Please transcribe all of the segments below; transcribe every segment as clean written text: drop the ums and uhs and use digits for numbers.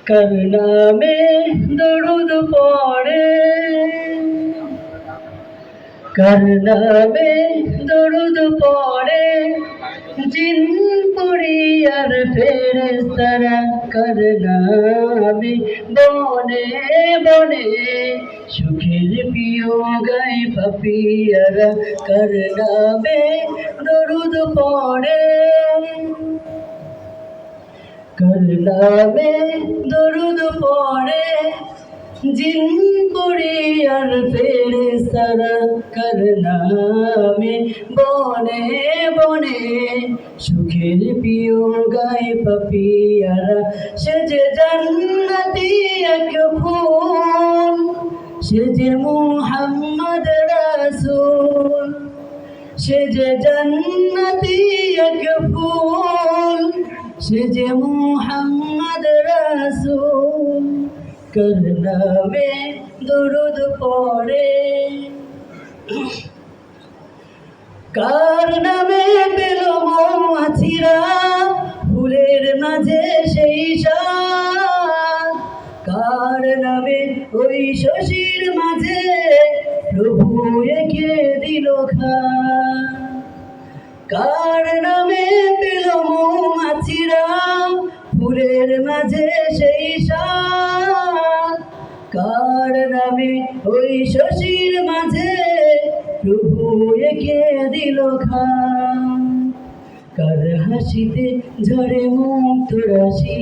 কার নামে দরুদ পড়ে, কার নামে দরুদ পড়ে, জিন পরি আর ফেরেশতারা কার নামে বনে বনে সুখের প্রিয় গায় পাপিয়ারা কার নামে দরুদ পড়ে, কার নামে দরুদ পড়ে, জিন পরি আর ফেরেশতারা কার নামে বনে বনে সুখের প্রিয় গায় পাপিয়ারা। সে যে জান্নাতি এক ফুল, সে যে মুহাম্মদ রাসূল, সে যে জান্নাতি এক ফুল, সে যে মুহাম্মদ রাসূল কার নামে দরুদ পড়ে। কার নামে পেল মৌমাছিরা ফুলের মাঝে সেই স্বাদ, কার নামে ওই শশীর মাঝে প্রভু এঁকে দিল খান, কার নামে পেল মৌমাছিরা ফুলের মাঝে সেই স্বাদ, কার নামে ওই শশীর মাঝে প্রভু এঁকে দিল খান। কার হাসিতে ঝরে মুক্ত রাশি,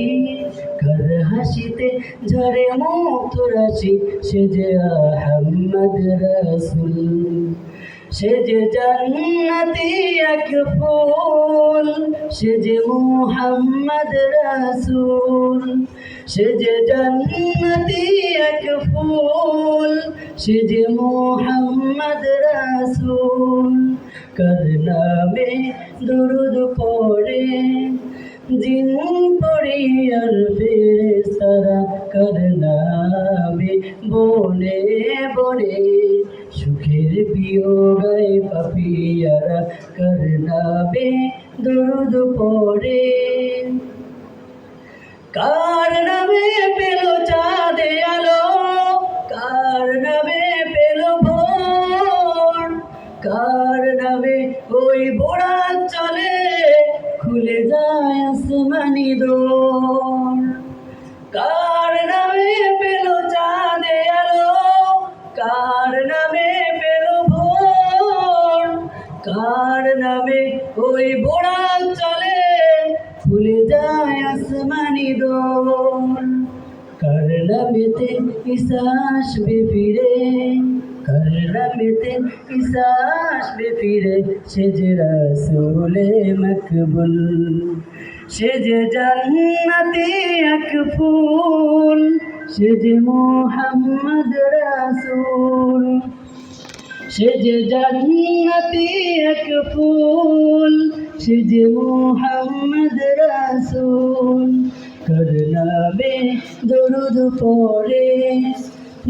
কার হাসিতে ঝরে মুক্ত রাশি, সে যে আহমদ রাসূল, সে যে জান্নাতি এক ফুল, সে যে মুহাম্মদ রাসূল, সে যে জান্নাতি এক ফুল, সে যে মুহাম্মদ রাসূল কার নামে দরুদ পড়ে, জিন পরি আর ফেরেশতারা কার নামে বনে বনে সুখের প্রিয় গায় পাপিয়ারা কার নামে দরুদ পড়ে। কার নামে পেল চাঁদে আলো, কার নামে পেল ভোর, কার নামে ওই বোরাক চলে খুলে যায় আসমানি দোর, কার নামে পেল চাঁদে আলো, কার নামে পেল ভোর, কার নামে ওই বোরাক চলে খুলে যায় আসমানি দোর, কার নামেতে ঈসা আসবে ফিরে, কার নামেতে ঈসা আসবে ফিরে, সে যে রাসূলে মকবুল, সে যে জান্নাতি এক ফুল, সে যে মুহাম্মদ রাসূল, সে যে জান্নাতি এক ফুল, সে যে মুহাম্মদ রাসূল কার নামে দরুদ পড়ে,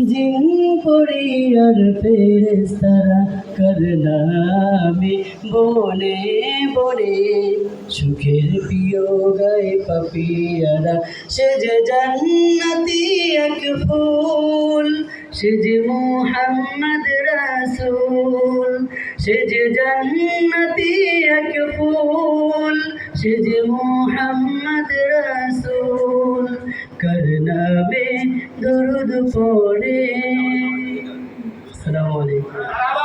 জিন পরি আর ফেরেশতারা কার নামে বনে বনে সুখের প্রিয় গায় পাপিয়ারা। সে যে জান্নাতি এক ফুল, সে যে মুহাম্মদ রাসূল, সে যে জান্নাতি এক ফুল, সে যে মুহাম্মদ রাসূল কার নামে দরুদ পড়ে। আসসালামু আলাইকুম।